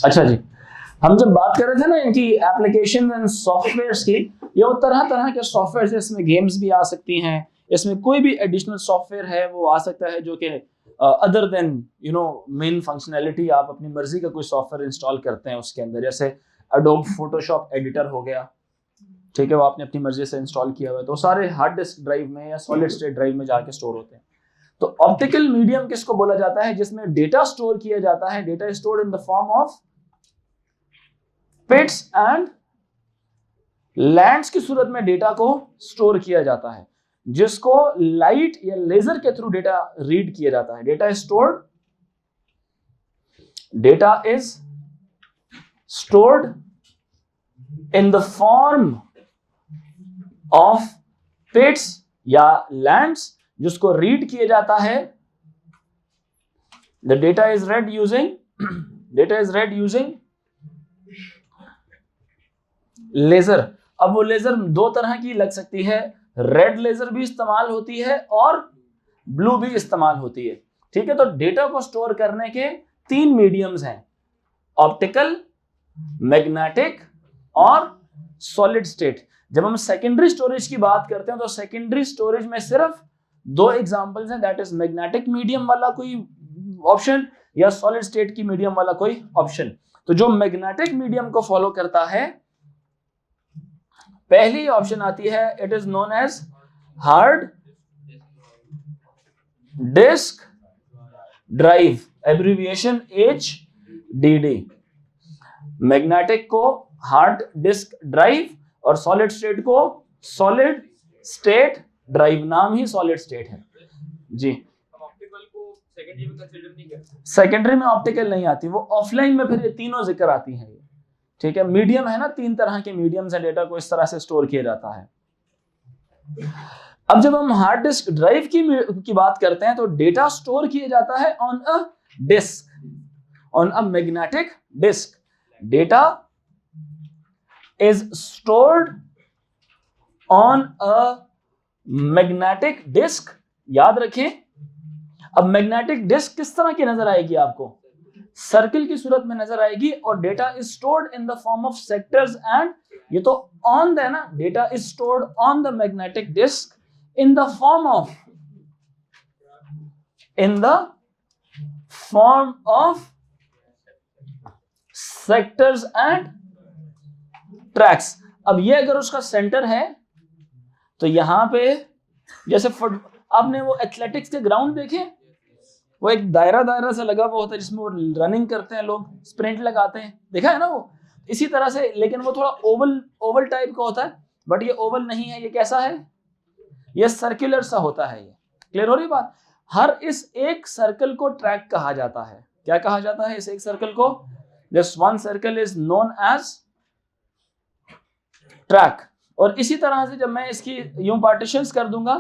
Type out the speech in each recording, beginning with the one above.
अच्छा जी, हम जब बात कर रहे थे ना इनकी एप्लीकेशन एंड सॉफ्टवेयर्स की, ये वो तरह तरह के सॉफ्टवेयर है, इसमें गेम्स भी आ सकती हैं, इसमें कोई भी एडिशनल सॉफ्टवेयर है वो आ सकता है जो कि other than you know main functionality, आप अपनी मर्जी का कोई सॉफ्टवेयर इंस्टॉल करते हैं उसके अंदर, जैसे एडोब फोटोशॉप एडिटर हो गया, ठीक है, वो आपने अपनी मर्जी से इंस्टॉल किया हुआ है, तो सारे हार्ड डिस्क ड्राइव में या सॉलिड स्टेट ड्राइव में जाके स्टोर होते हैं। तो ऑप्टिकल मीडियम किसको बोला जाता है? जिसमें डेटा स्टोर किया जाता है, data stored in the form of pits and lands की सूरत में डेटा को स्टोर किया जाता है, जिसको लाइट या लेजर के थ्रू डेटा रीड किया जाता है। Data is stored in the form of pits या लैंड्स, जिसको रीड किया जाता है। The data is read using laser. अब वो लेजर दो तरह की लग सकती है, रेड लेजर भी इस्तेमाल होती है और ब्लू भी इस्तेमाल होती है, ठीक है। तो डेटा को स्टोर करने के तीन मीडियम्स हैं, ऑप्टिकल, मैग्नेटिक और सॉलिड स्टेट। जब हम सेकेंडरी स्टोरेज की बात करते हैं तो सेकेंडरी स्टोरेज में सिर्फ दो एग्जांपल्स हैं, दैट इज मैग्नेटिक मीडियम वाला कोई ऑप्शन या सॉलिड स्टेट की मीडियम वाला कोई ऑप्शन। तो जो मैग्नेटिक मीडियम को फॉलो करता है, पहली ऑप्शन आती है, it is known as hard disk drive, abbreviation HDD। Magnetic को हार्ड डिस्क ड्राइव और सॉलिड स्टेट को सॉलिड स्टेट ड्राइव, नाम ही सॉलिड स्टेट है जी। ऑप्टिकल को सेकेंडरी में कंसीडर नहीं करते, सेकेंडरी में ऑप्टिकल नहीं आती, वो ऑफलाइन में फिर ये तीनों जिक्र आती हैं, ठीक है। मीडियम है ना, तीन तरह के मीडियम से डेटा को इस तरह से स्टोर किया जाता है। अब जब हम हार्ड डिस्क ड्राइव की बात करते हैं तो डेटा स्टोर किया जाता है on a disk, on a magnetic disk. Data is stored on a magnetic disk, याद रखें। अब मैग्नेटिक डिस्क किस तरह की नजर आएगी आपको? सर्किल की सूरत में नजर आएगी, और data is stored in the form of sectors and, ये तो ऑन है ना, data is stored on the magnetic disk in the form of sectors and tracks. अब ये अगर उसका सेंटर है तो यहां पे जैसे आपने वो एथलेटिक्स के ग्राउंड देखे, वो एक दायरा दायरा सा लगा हुआ होता है जिसमें वो रनिंग करते हैं लोग, स्प्रिंट लगाते हैं, देखा है ना वो, इसी तरह से, लेकिन वो थोड़ा ओवल टाइप का होता है, बट ये ओवल नहीं है, ये कैसा है, ये सर्कुलर सा होता है। ये क्लियर हो रही बात? हर इस एक सर्कल को ट्रैक कहा जाता है। क्या कहा जाता है इस एक सर्कल को? This one circle is known as track. और इसी तरह से जब मैं इसकी यूं पार्टीशंस कर दूंगा,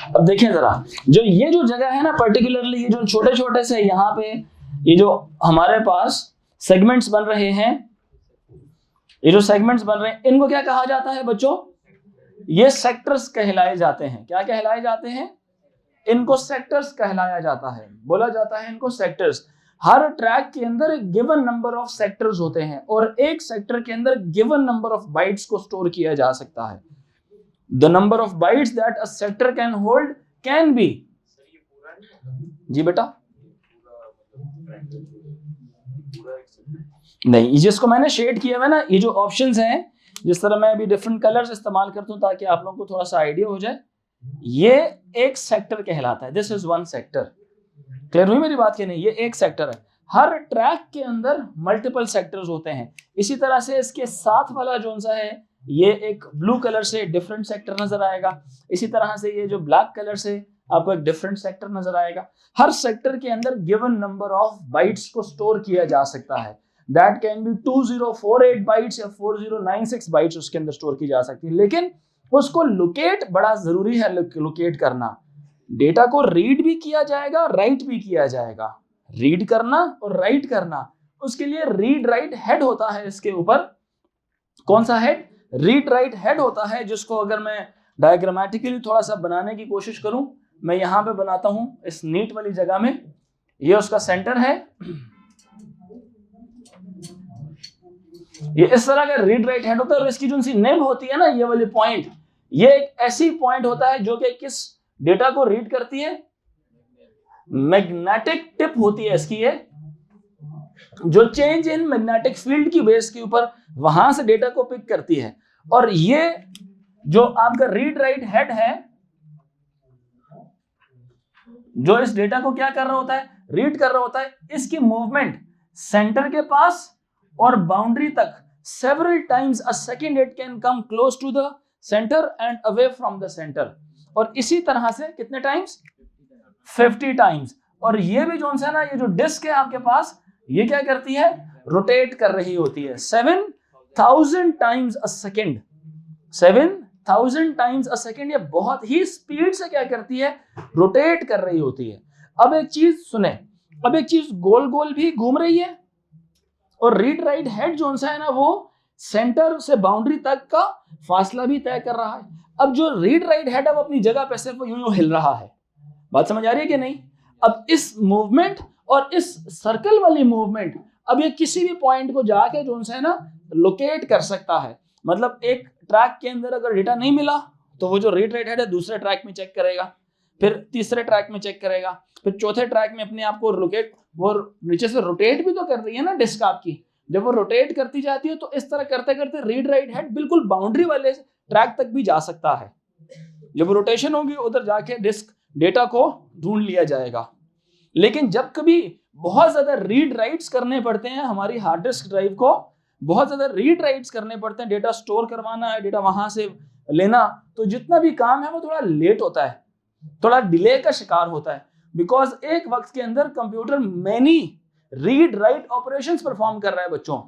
अब देखें जरा, जो ये जो जगह है ना, पर्टिकुलरली ये जो छोटे छोटे से यहाँ पे ये जो हमारे पास सेगमेंट्स बन रहे हैं, ये जो सेगमेंट्स बन रहे हैं, इनको क्या कहा जाता है बच्चों? ये सेक्टर्स कहलाए जाते हैं। क्या कहलाए जाते हैं? इनको सेक्टर्स कहलाया जाता है, बोला जाता है इनको सेक्टर्स। हर ट्रैक के अंदर एक गिवन नंबर ऑफ सेक्टर्स होते हैं, और एक सेक्टर के अंदर गिवन नंबर ऑफ बाइट्स को स्टोर किया जा सकता है। The number of bytes that a sector can hold can be, जी बेटा नहीं, जिसको मैंने शेड किया हुआ है ना, ये जो ऑप्शंस हैं, जिस तरह मैं अभी डिफरेंट कलर्स इस्तेमाल करता हूं ताकि आप लोगों को थोड़ा सा आइडिया हो जाए, ये एक सेक्टर कहलाता है। This is one sector. Clear हुई मेरी बात? की नहीं? ये एक सेक्टर है। हर ट्रैक के अंदर मल्टीपल सेक्टर्स होते हैं। इसी तरह से इसके साथ वाला जो सा है, ये एक ब्लू कलर से डिफरेंट सेक्टर नजर आएगा। इसी तरह से ये जो ब्लैक कलर से आपको एक डिफरेंट सेक्टर नजर आएगा। हर सेक्टर के अंदर गिवन नंबर ऑफ बाइट्स को स्टोर किया जा सकता है। दैट कैन बी 2048 बाइट्स या 4096 बाइट्स उसके अंदर स्टोर की जा सकती है। लेकिन उसको लोकेट बड़ा जरूरी है, लोकेट करना। डेटा को रीड भी किया जाएगा, राइट भी किया जाएगा। रीड करना और राइट करना, उसके लिए रीड राइट हेड होता है इसके ऊपर। कौन सा हेड? रीड राइट हेड होता है, जिसको अगर मैं डायग्रामेटिकली थोड़ा सा बनाने की कोशिश करूं, मैं यहां पे बनाता हूं इस नीट वाली जगह में, ये उसका सेंटर है, ये इस तरह का रीड राइट हेड होता है। और इसकी जो सी नेब होती है ना, ये वाली पॉइंट, ये एक ऐसी पॉइंट होता है जो कि किस डेटा को रीड करती है? मैग्नेटिक टिप होती है इसकी, ये जो चेंज इन मैग्नेटिक फील्ड की बेस के ऊपर वहां से डेटा को पिक करती है। और ये जो आपका रीड राइट हेड है, जो इस डेटा को क्या कर रहा होता है? रीड कर रहा होता है। इसकी मूवमेंट सेंटर के पास और बाउंड्री तक several times a second it can come close to the centre and away from the centre. और इसी तरह से कितने टाइम्स? 50 टाइम्स। और ये भी जो है ना, ये जो डिस्क है आपके पास, ये क्या करती है? रोटेट कर रही होती है 7000 times a second. 7000 times a second, ये बहुत ही स्पीड से क्या करती है? रोटेट कर रही होती है। अब एक चीज सुने, अब एक चीज गोल गोल भी घूम रही है, और रीड राइट हेड जो है ना, वो सेंटर से बाउंड्री तक का फासला भी तय कर रहा है। अब जो रीड राइट हेड है वो अपनी जगह पे सिर्फ यूं हिल रहा है। बात समझ आ रही है कि नहीं? अब इस मूवमेंट और इस सर्कल वाली मूवमेंट, अब ये किसी भी पॉइंट को जाके जो है ना लोकेट कर सकता है। मतलब एक ट्रैक के अंदर अगर डेटा नहीं मिला तो वो जो रीड राइट हेड है दूसरे ट्रैक में चेक करेगा, फिर तीसरे ट्रैक में चेक करेगा, फिर चौथे ट्रैक में अपने आप को लोकेट, वो नीचे से रोटेट भी तो कर रही है ना डिस्क आपकी। जब वो रोटेट करती जाती है तो इस तरह करते करते रीड राइट हेड बिल्कुल बाउंड्री वाले ट्रैक तक भी जा सकता है। जब रोटेशन होगी उधर जाके डिस्क डेटा को ढूंढ लिया जाएगा। लेकिन जब कभी बहुत ज्यादा रीड राइट्स करने पड़ते हैं हमारी हार्ड डिस्क ड्राइव को, बहुत ज्यादा रीड राइट्स करने पड़ते हैं, डेटा स्टोर करवाना है, डेटा वहां से लेना, तो जितना भी काम है वो थोड़ा लेट होता है, थोड़ा डिले का शिकार होता है। बिकॉज एक वक्त के अंदर computer many read write operations perform कर रहा है बच्चों।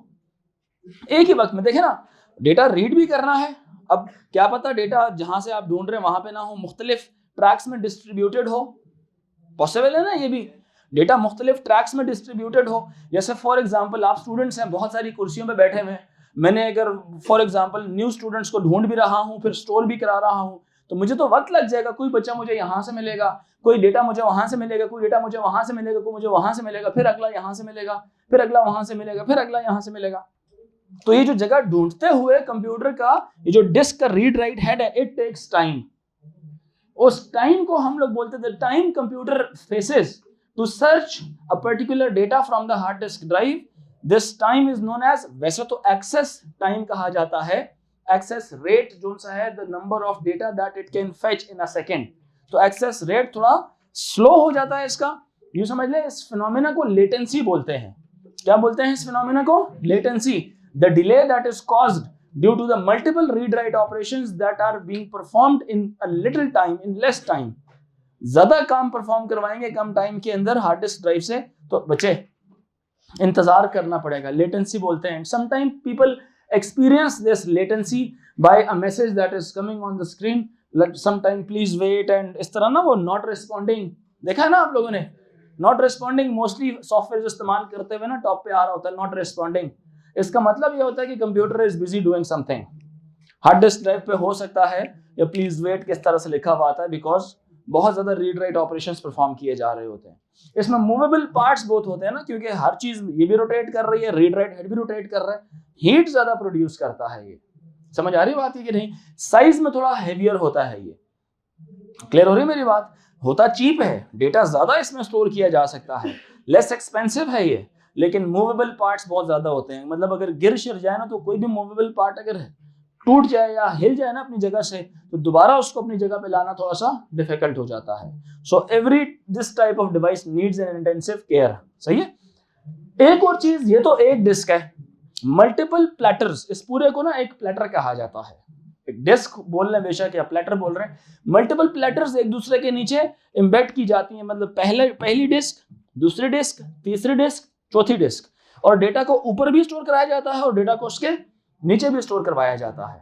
एक ही वक्त में देखे ना, डेटा रीड भी करना है। अब क्या पता डेटा जहां से आप ढूंढ रहे हैं वहां पे ना हो, मुख्तलिफ ट्रैक्स में डिस्ट्रीब्यूटेड हो, पॉसिबल है ना ये भी, डेटा मुख्तलिफ ट्रैक्स में डिस्ट्रीब्यूटेड हो। जैसे फॉर एग्जांपल आप स्टूडेंट्स हैं, बहुत सारी कुर्सियों पे बैठे हुए हैं, मैंने अगर फॉर एग्जांपल न्यू स्टूडेंट्स को ढूंढ भी रहा हूं, फिर स्टोर भी करा रहा हूं, तो मुझे तो वक्त लग जाएगा। कोई बच्चा मुझे यहाँ से मिलेगा, कोई डेटा मुझे वहां से मिलेगा, कोई डेटा मुझे वहां से मिलेगा, कोई मुझे वहां से मिलेगा, फिर अगला यहाँ से मिलेगा, फिर अगला वहां से मिलेगा, फिर अगला यहाँ से मिलेगा। तो ये जो जगह ढूंढते हुए कंप्यूटर का ये जो डिस्क का रीड राइट हेड है, इट टेक्स टाइम। उस टाइम को हम लोग बोलते थे time computer faces to search a particular data from the hard disk drive. This time is known as, वैसे तो एक्सेस टाइम कहा जाता है, एक्सेस रेट जो सा है the number of data that it can fetch in a second. तो access rate थोड़ा स्लो हो जाता है इसका, यूं समझ ले। इस फिनोमेना को लेटेंसी बोलते हैं। क्या बोलते हैं इस फिनोमेना को? Latency. The delay that is caused due to the multiple read write operations that are being performed in a little time, in less time। ज्यादा काम परफॉर्म करवाएंगे कम टाइम के अंदर हार्ड डिस्क ड्राइव से, तो बच्चे इंतजार करना पड़ेगा, लेटेंसी बोलते हैं। Sometime people experience this latency by a message that is coming on the screen, sometime please wait, and इस तरह ना वो नॉट रिस्पॉन्डिंग, देखा है ना आप लोगों ने, नॉट रिस्पॉन्डिंग मोस्टली सॉफ्टवेयर इस्तेमाल करते हुए ना टॉप पे आ रहा होता है नॉट रिस्पॉन्डिंग। इसका मतलब ये होता है कि computer is busy doing something. Hard disk drive पे हो सकता है या प्लीज वेट किस तरह से लिखा हुआ आता है, बिकॉज बहुत ज्यादा रीड राइट ऑपरेशंस परफॉर्म किए जा रहे होते हैं। इसमें मूवेबल पार्ट्स बहुत होते हैं ना, क्योंकि हर चीज ये भी रोटेट कर रही है, रीड राइट हेड भी रोटेट कर रहा है, हीट ज्यादा प्रोड्यूस करता है ये। समझ आ रही बात है कि नहीं? साइज में थोड़ा हेवियर होता है ये। क्लियर हो रही मेरी बात? होता चीप है, डेटा ज्यादा इसमें स्टोर किया जा सकता है, लेस एक्सपेंसिव है ये, लेकिन मूवेबल पार्ट्स बहुत ज्यादा होते हैं। मतलब अगर गिर शिर जाए ना, तो कोई भी मूवेबल पार्ट अगर टूट जाए या हिल जाए ना अपनी जगह से, तो दोबारा उसको अपनी जगह पे लाना थोड़ा सा डिफिकल्ट हो जाता है। So every this type of device needs an intensive care. सही है। एक और चीज, ये तो एक डिस्क है, मल्टीपल प्लेटर्स, इस पूरे को ना एक प्लेटर कहा जाता है। एक डिस्क बोल रहे हैं बेशक या प्लेटर बोल रहे हैं, मल्टीपल प्लेटर्स एक दूसरे के नीचे इम्बेड की जाती हैं। मतलब पहली डिस्क, दूसरी डिस्क, तीसरी डिस्क, चौथी डिस्क, और डेटा को ऊपर भी स्टोर कराया जाता है और डेटा को उसके नीचे भी स्टोर करवाया जाता है।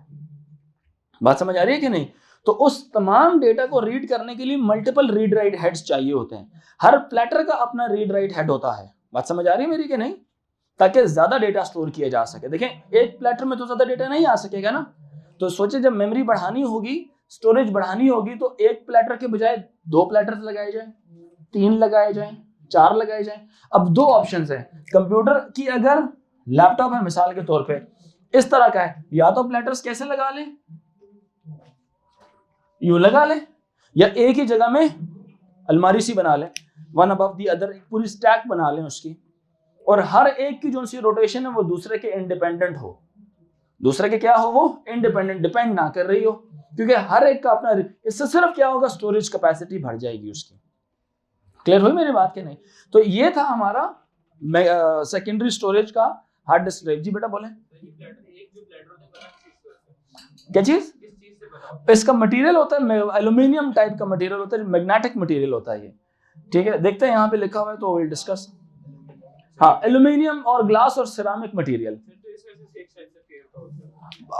बात समझ आ रही है कि नहीं? तो उस तमाम डेटा को रीड करने के लिए मल्टीपल रीड राइट हेड्स चाहिए होते हैं। हर प्लेटर का अपना रीड राइट हेड होता है। बात समझ आ रही है मेरी कि नहीं? ताकि ज्यादा डेटा स्टोर किया जा सके। देखें, एक प्लेटर में तो ज्यादा डेटा नहीं आ सकेगा ना, तो सोचे जब मेमोरी बढ़ानी होगी, स्टोरेज बढ़ानी होगी, तो एक प्लेटर के बजाय 2 प्लेटर लगाए जाए, 3 लगाए जाए, 4 लगाए जाए। अब 2 ऑप्शंस हैं। कंप्यूटर की अगर लैपटॉप है मिसाल के तौर पे इस तरह का है, या तो प्लेटर्स कैसे लगा ले, यूं लगा ले, या एक ही जगह में अलमारी सी बना ले, वन अबव दी अदर, पूरी स्टैक बना लें उसकी, और हर एक की जो सी रोटेशन है वो दूसरे के इंडिपेंडेंट हो, दूसरे के क्या हो, वो इंडिपेंडेंट, डिपेंड ना कर रही हो, क्योंकि हर एक का अपना। इससे सिर्फ क्या होगा, स्टोरेज कैपेसिटी बढ़ जाएगी उसकी। क्लियर हुई मेरी बात के नहीं? तो ये था हमारा सेकेंडरी स्टोरेज का हार्ड डिस्क ड्राइव। जी बेटा बोले, क्या चीज? इसका मटेरियल होता है एल्यूमिनियम टाइप का मटेरियल होता है, मैग्नेटिक मटेरियल होता है ये। ठीक है, देखते हैं यहाँ पे लिखा हुआ है तो विल डिस्कस। हाँ, एल्यूमिनियम और ग्लास और सिरामिक मटेरियल।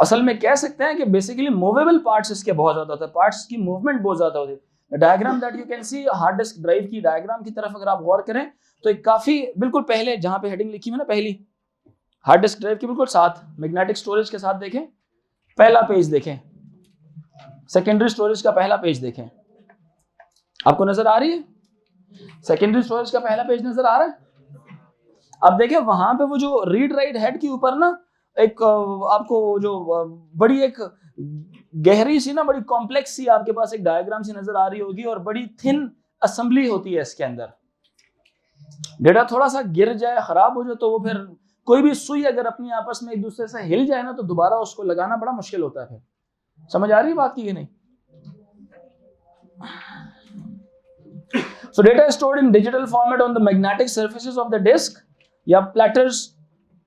असल में कह सकते हैं कि बेसिकली मूवेबल पार्ट्स इसके बहुत ज्यादा होते हैं, पार्ट्स की मूवमेंट बहुत ज्यादा होती है। Diagram that you can see, hard disk drive की डायग्राम की तरफ अगर आप गौर करें तो एक काफी बिल्कुल पहले जहां पे हेडिंग लिखी है ना, पहली हार्ड डिस्क ड्राइव के बिल्कुल साथ मैग्नेटिक स्टोरेज के साथ देखें, पहला पेज देखें, सेकेंडरी स्टोरेज का पहला पेज देखें, आपको नजर आ रही है? सेकेंडरी स्टोरेज का पहला पेज नजर आ रहा है? अब देखें वहां पे वो जो रीड राइट हेड के ऊपर ना एक आपको जो बड़ी एक गहरी सी ना, बड़ी कॉम्प्लेक्स सी आपके पास एक डायग्राम सी नजर आ रही होगी, और बड़ी थिन असेंबली होती है इसके अंदर। डेटा थोड़ा सा गिर जाए, खराब हो जाए, तो वो फिर कोई भी सुई अगर अपनी आपस में एक दूसरे से हिल जाए ना, तो दोबारा उसको लगाना बड़ा मुश्किल होता है। फिर समझ आ रही है बात की कि नहीं? So data is stored in digital format on the magnetic surfaces of the disk, या प्लेटर्स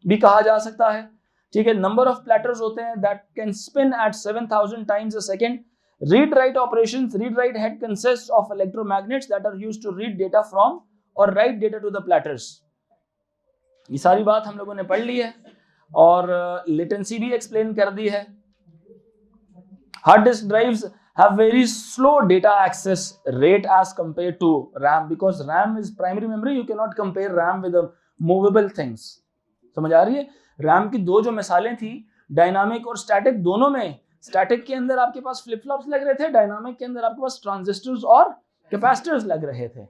भी कहा जा सकता है। ठीक है, नंबर ऑफ प्लेटर्स होते हैं that can spin at 7000 times a second. Read write operations, read write head consists of electromagnets that are used to read data from or write data to the platters. ये सारी बात हम लोगों ने पढ़ ली है और लेटेंसी भी एक्सप्लेन कर दी है। Hard disk drives have very slow data access rate as compared to RAM, because RAM is primary memory. You cannot compare RAM with the movable things. समझ आ रही है? RAM की 2 जो मिसालें थी, डायनामिक और स्टैटिक, दोनों में स्टैटिक के अंदर आपके पास फ्लिप फ्लॉप्स लग रहे थे, डायनामिक के अंदर आपके पास ट्रांजिस्टर्स और कैपेसिटर्स लग रहे थे।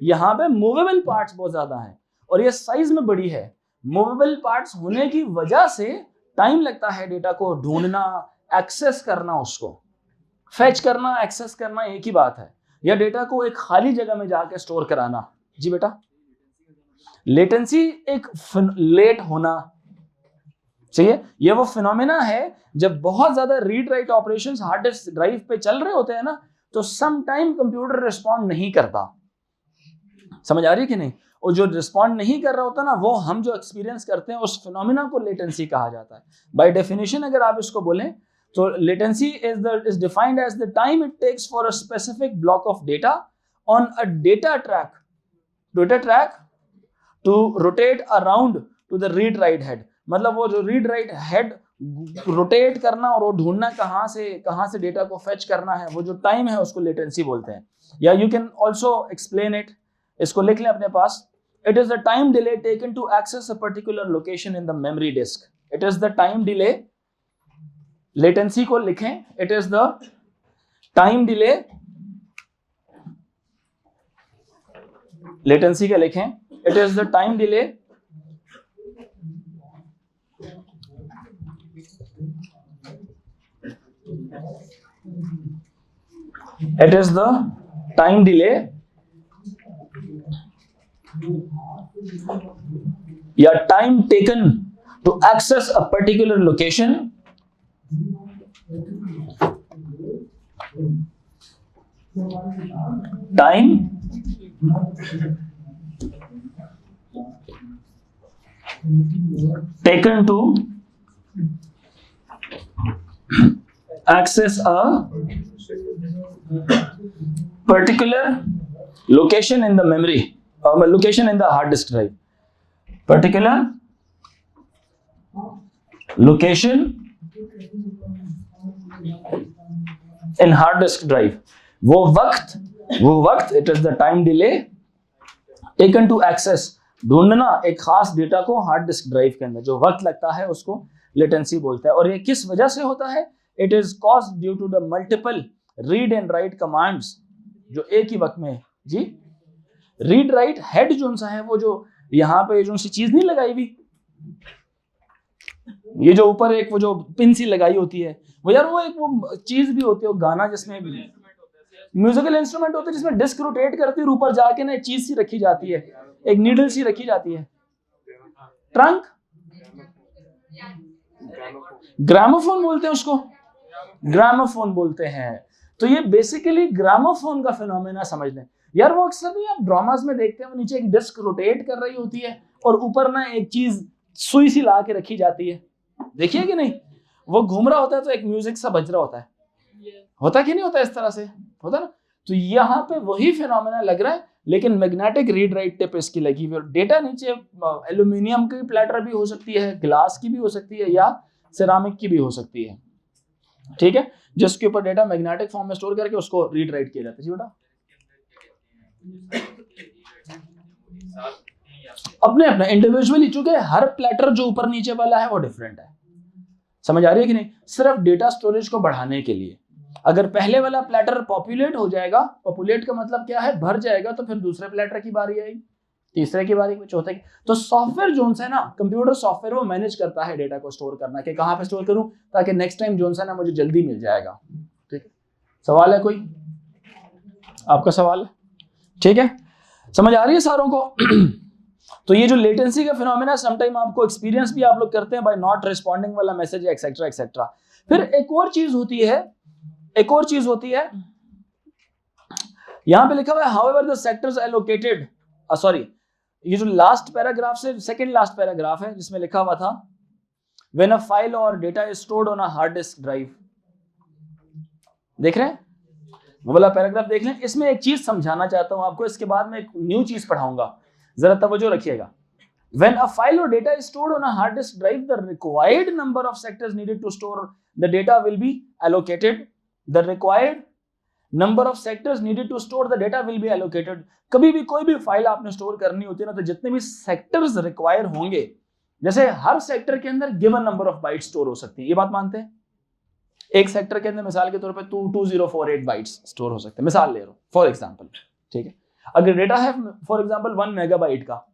यहाँ पे मूवेबल पार्ट्स बहुत ज्यादा हैं और ये साइज में बड़ी है। मूवेबल पार्ट्स होने की वजह से टाइम लगता है डेटा को ढूंढना, एक्सेस करना, उसको फेच करना, एक्सेस करना एक ही बात है, या डेटा को एक खाली जगह में जाके स्टोर कराना। जी बेटा, लेटेंसी एक लेट होना चाहिए। ये वो फिनोमेना है जब बहुत ज्यादा read write operations hard disk drive पे चल रहे होते हैं ना, तो सम टाइम कंप्यूटर रिस्पॉन्ड नहीं करता। समझ आ रही है कि नहीं? और जो रिस्पॉन्ड नहीं कर रहा होता ना, वो हम जो एक्सपीरियंस करते हैं उस फिनोमेना को लेटेंसी कहा जाता है। बाय डेफिनेशन अगर आप इसको बोलें तो latency is defined as the time it takes for a specific block of data on a data track to rotate around to the read write head. मतलब वो जो read write head रोटेट करना और वो ढूंढना कहाँ से डेटा को फेच करना है, वो जो टाइम है उसको लेटेंसी बोलते हैं। या you can also explain it, इसको लिख लें अपने पास। It is the time delay taken to access a particular location in the memory disk. It is the time delay, latency को लिखें, it is the time delay, latency का लिखें, it is the time delay it is the time delay या time taken to access a particular location time taken to access a particular location in the memory, location in the hard disk drive. Particular location in hard disk drive, वो वक्त it is the time delay taken to access, ढूंढना एक खास data को hard disk drive के अंदर, जो वक्त लगता है उसको लेटेंसी बोलते हैं। और ये किस वजह से होता है? It is caused due to the multiple read and write commands, जो एक ही वक्त में जी रीड राइट हेड जो सा है, वो जो यहाँ पे जो सी चीज नहीं लगाई हुई, ये जो ऊपर एक वो जो पिन सी लगाई होती है, वो यार वो एक वो चीज भी होती है, वो गाना जिसमें म्यूजिकल इंस्ट्रूमेंट होता है जिसमें डिस्क रोटेट करती है और ऊपर जाके ना एक चीज सी रखी जाती है, एक नीडल सी रखी जाती है, ट्रंक, ग्रामोफोन बोलते हैं उसको, ग्रामोफोन बोलते हैं। तो ये बेसिकली ग्रामोफोन का फिनोमेना समझ लें यार। वो अक्सर भी आप ड्रामास में देखते हैं, वो नीचे एक डिस्क रोटेट कर रही होती है और ऊपर ना एक चीज सुई सी ला के रखी जाती है, देखिए कि नहीं, वो घूम रहा होता है तो एक म्यूजिक सा बज रहा होता है कि नहीं होता, इस तरह से होता ना। तो यहाँ पे वही फिनोमेना लग रहा है, लेकिन मैग्नेटिक रीड राइट टिप इसकी लगी हुई, और डेटा नीचे एल्यूमिनियम की प्लेटर भी हो सकती है, ग्लास की भी हो सकती है, या सिरामिक की भी हो सकती है, ठीक है, जिसके ऊपर डेटा मैग्नेटिक फॉर्म में स्टोर करके उसको रीड राइट किया जाता है। जी बेटा, अपने अपने इंडिविजुअली, चूंकि हर प्लेटर जो ऊपर नीचे वाला है वो डिफरेंट है, समझ आ रही है कि नहीं। सिर्फ डेटा स्टोरेज को बढ़ाने के लिए अगर पहले वाला प्लेटर पॉपुलेट हो जाएगा, पॉपुलेट का मतलब क्या है, भर जाएगा, तो फिर दूसरे प्लेटर की बारी आएगी, तीसरे की बारी, चौथे की। तो सॉफ्टवेयर जोन है ना, कंप्यूटर सॉफ्टवेयर वो मैनेज करता है डेटा को स्टोर करना, कि कहाँ पे स्टोर करूं ताकि नेक्स्ट टाइम जोन है ना मुझे जल्दी मिल जाएगा। ठीक है, सवाल है कोई आपका सवाल? ठीक है, समझ आ रही है सारों को? तो ये जो लेटेंसी का फिनोमेना, समटाइम आपको एक्सपीरियंस भी आप लोग करते हैं बाय नॉट रिस्पॉन्डिंग वाला मैसेज, एक्सेट्रा एक्सेट्रा। फिर एक और चीज होती है, यहां पे लिखा हुआ है however the sectors allocated, sorry, ये जो लास्ट पैराग्राफ से सेकंड लास्ट पैराग्राफ है जिसमें लिखा हुआ था व्हेन अ फाइल और data is stored on a hard disk drive, देख रहे हैं वो वाला पैराग्राफ देख लें। इसमें एक चीज समझाना चाहता हूं आपको, इसके बाद में एक न्यू चीज पढ़ाऊंगा, जरा तवज्जो रखिएगा। When a file or data is stored on a hard disk drive, the required number of sectors needed to store the data will be allocated. The required number of sectors needed to store the data will be allocated. कभी भी कोई भी file आपने store करनी होती है ना, तो जितने भी सेक्टर्स रिक्वायर होंगे, जैसे हर सेक्टर के अंदर given number of bytes store हो सकती है, ये बात मानते हैं? एक सेक्टर के अंदर मिसाल के तौर पे 2048 बाइट्स स्टोर हो सकते हैं, मिसाल ले रहा हूं फॉर एग्जांपल, ठीक है। अगर डेटा है फॉर एग्जांपल 1 मेगाबाइट का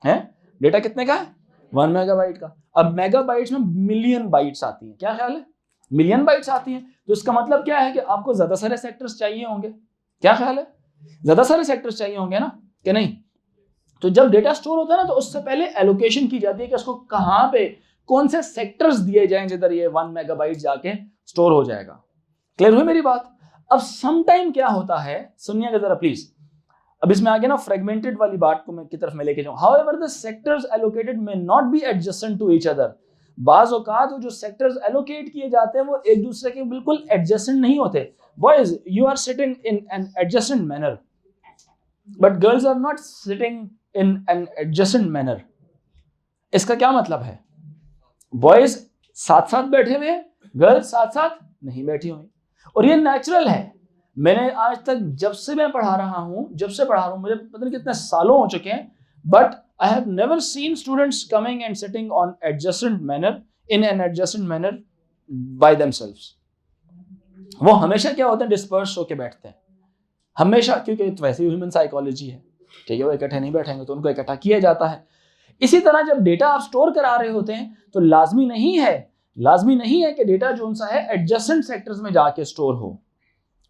है, डेटा कितने का है? 1 मेगाबाइट का। अब मेगाबाइट्स में मिलियन बाइट्स आती हैं, क्या ख्याल है? मिलियन बाइट्स आती हैं, तो इसका मतलब क्या है कि आपको ज्यादा सारे सेक्टर्स चाहिए होंगे, क्या ख्याल है? ज्यादा सारे सेक्टर्स चाहिए होंगे ना, कि नहीं? तो जब डेटा स्टोर होता है ना, तो उससे पहले एलोकेशन की जाती है कि उसको कहां पे कौन से सेक्टर्स दिए जाएं जिधर ये 1 मेगाबाइट जाके स्टोर हो जाएगा। क्लियर हुई मेरी बात? अब सम टाइम क्या होता है, सुनिएगा जरा प्लीज, अब इसमें आगे ना फ्रेगमेंटेड वाली बात को मैं की तरफ में लेके जाऊं। However the sectors allocated may not be adjacent to each other, बाज औकात जो सेक्टर्स एलोकेट किए जाते हैं वो एक दूसरे के बिल्कुल एडजेसेंट नहीं होते। Boys, you are sitting in an adjacent manner, but girls are not sitting in an adjacent manner. इसका क्या मतलब है? बॉयज साथ साथ बैठे हुए हैं, गर्ल्स साथ साथ नहीं बैठी हुई, और ये नेचुरल है। मैंने आज तक जब से पढ़ा रहा हूं, मुझे पता नहीं कितने सालों हो चुके हैं, but I have never seen students coming and sitting on adjacent manner, in an adjacent manner by themselves. वो हमेशा क्या होते हैं, डिस्पर्स होके बैठते हैं हमेशा, क्योंकि तो वैसे ही ह्यूमन साइकोलॉजी है, ठीक है, वो इकट्ठे नहीं बैठेंगे तो उनको इकट्ठा किया जाता है। इसी तरह जब डेटा आप स्टोर करा रहे होते हैं तो लाजमी नहीं है कि डेटा जो सा है एडजेसेंट सेक्टर्स में जाके स्टोर हो।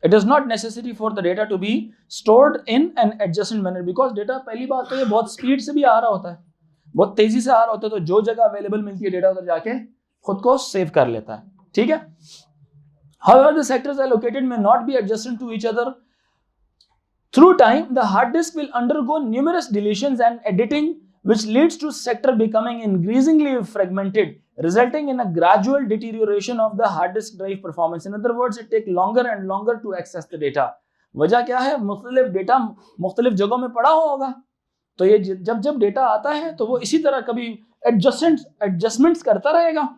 It is not necessary for the data to be stored in an adjacent manner, because data पहली बात तो ये बहुत स्पीड से भी आ रहा होता है, बहुत तेजी से आ रहा होता है, तो जो जगह अवेलेबल मिलती है डेटा उधर जाके खुद को सेव कर लेता है, ठीक है। However, the sectors allocated may not be adjacent to each other. Through time, the hard disk will undergo numerous deletions and editing, which leads to sector becoming increasingly fragmented, resulting in a gradual deterioration of the hard disk drive performance. In other words, it takes longer and longer to access the data. वजह क्या है? मुख्तलिफ data मुख्तलिफ जगहों में पड़ा होगा, तो ये जब डेटा आता है तो वो इसी तरह कभी एडजस्टमेंट्स करता रहेगा,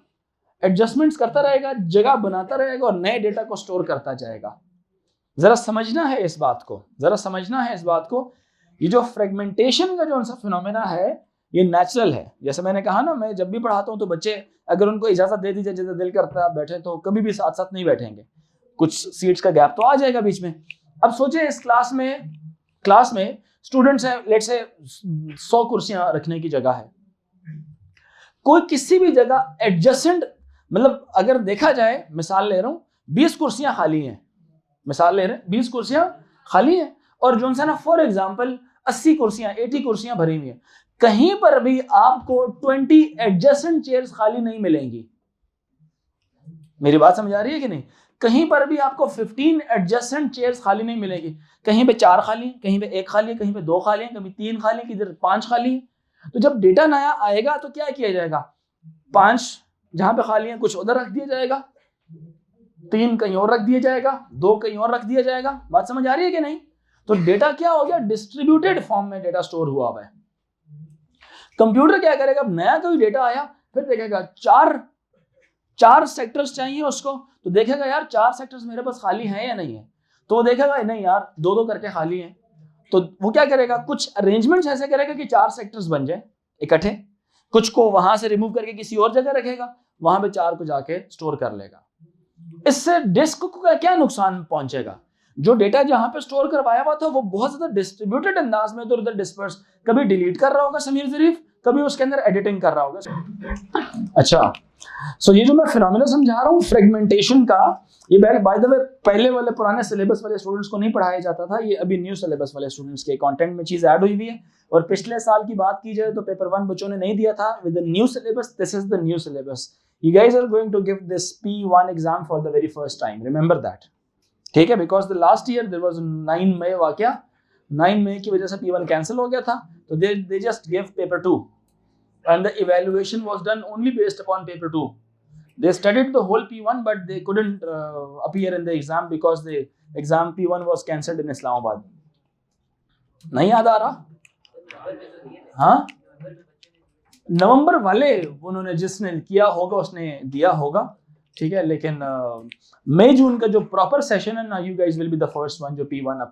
एडजस्टमेंट्स करता रहेगा, जगह बनाता रहेगा और नए डेटा को स्टोर करता जाएगा। जरा समझना है इस बात को, जरा समझना है इस बात को। ये जो फ्रेगमेंटेशन का जो सा फिनोमेना है ये नेचुरल है। जैसे मैंने कहा ना, मैं जब भी पढ़ाता हूँ तो बच्चे अगर उनको इजाजत दे दीजिए, जैसे दिल करता है बैठे, तो कभी भी साथ साथ नहीं बैठेंगे, कुछ सीट्स का गैप तो आ जाएगा बीच में। अब सोचिए इस क्लास में स्टूडेंट्स हैं, लेट्स से 100 कुर्सियां रखने की जगह है, कोई किसी भी जगह एडजेसेंट, मतलब अगर देखा जाए, मिसाल ले रहा हूं 20 कुर्सियां खाली हैं, मिसाल ले रहे हैं 20 कुर्सियां खाली हैं, और जो है ना फॉर एग्जांपल 80 कुर्सियां भरी हुई हैं, कहीं पर भी आपको 20 एडजेसेंट चेयर्स खाली नहीं मिलेंगी। मेरी बात समझ आ रही है कि नहीं? कहीं पर भी आपको 15 एडजेसेंट चेयर्स खाली नहीं मिलेगी। कहीं पे 4 खाली हैं, कहीं पे 1 खाली है, कहीं पे 2 खाली हैं, कहीं 3 खाली हैं, किधर 5 खाली हैं। तो जब डेटा नया आएगा तो क्या किया जाएगा, 5 जहां पे खाली हैं कुछ उधर रख दिया जाएगा, 3 कहीं और रख दिया जाएगा, 2 कहीं और रख दिया जाएगा। बात समझ आ रही है कि नहीं? तो डेटा क्या हो गया, डिस्ट्रीब्यूटेड फॉर्म में डेटा स्टोर हुआ हुआ है। कंप्यूटर क्या करेगा, अब नया कोई डेटा आया फिर देखेगा 4 सेक्टर्स चाहिए उसको, तो देखेगा यार 4 सेक्टर्स मेरे पास खाली हैं या नहीं है, तो वो देखेगा नहीं यार 2-2 करके खाली हैं, तो वो क्या करेगा, कुछ अरेंजमेंट्स ऐसे करेगा कि 4 सेक्टर्स बन जाए इकट्ठे, कुछ को वहां से रिमूव करके किसी और जगह रखेगा, वहां पे 4 को जाके स्टोर कर लेगा। इससे डिस्क को क्या नुकसान पहुंचेगा, जो डेटा जहां पे स्टोर करवाया हुआ था वो बहुत ज्यादा डिस्ट्रीब्यूटेड अंदाज में इधर उधर डिस्पर्स, कभी डिलीट कर रहा होगा समीर ज़रीफ, कभी उसके अंदर एडिटिंग कर रहा होगा। अच्छा, सो ये जो मैं फिनोमेना समझा रहा हूँ फ्रेगमेंटेशन का, ये बाय द वे पहले वाले पुराने सिलेबस वाले स्टूडेंट्स को नहीं पढ़ाया जाता था, ये अभी न्यू सिलेबस वाले स्टूडेंट्स के कंटेंट में चीज ऐड हुई हुई है। और पिछले साल की बात की जाए तो पेपर 1 बच्चों ने नहीं दिया था with the new syllabus, this is the new syllabus. You guys are going to give this P1 exam for the very first time, remember that, ठीक है? Because the last year there was 9 मई वाकया, 9 मई की वजह से P1 cancel हो गया था, तो they just give paper 2 and the evaluation was done only based upon paper 2. They studied the whole P1 but they couldn't appear in the exam because the exam P1 was cancelled in Islamabad. नहीं याद आ रहा? हाँ, नवंबर वाले उन्होंने जिसने किया होगा उसने दिया होगा, ठीक है? लेकिन मई जून का जो प्रॉपर सेशन है ना, you guys will be the first one जो P1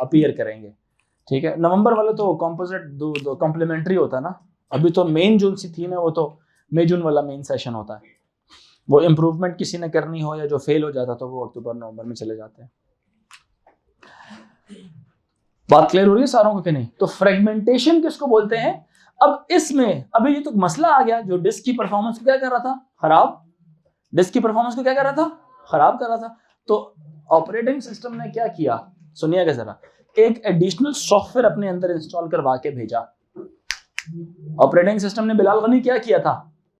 अपीयर करेंगे, ठीक है? नवंबर वाले तो कॉम्पोजिट दो कॉम्प्लीमेंट्री होता है ना, अभी तो मेन जो सी थीम है वो तो मई जून वाला मेन सेशन होता है, वो इम्प्रूवमेंट किसी ने करनी हो या जो फेल हो जाता तो वो अक्टूबर नवंबर में चले जाते हैं। बात क्लियर हो रही है सारों को कि नहीं? तो फ्रेगमेंटेशन किसको बोलते हैं? अब इसमें अभी ये तो मसला आ गया, जो डिस्क की परफॉर्मेंस को क्या कर रहा था, खराब, डिस्क की परफॉर्मेंस को क्या कर रहा था, खराब कर रहा था। तो ऑपरेटिंग सिस्टम ने क्या किया, सुनिएगा जरा, एक एडिशनल सॉफ्टवेयर अपने अंदर इंस्टॉल करवा के भेजा। ऑपरेटिंग सिस्टम ने बिलाल गनी क्या किया था,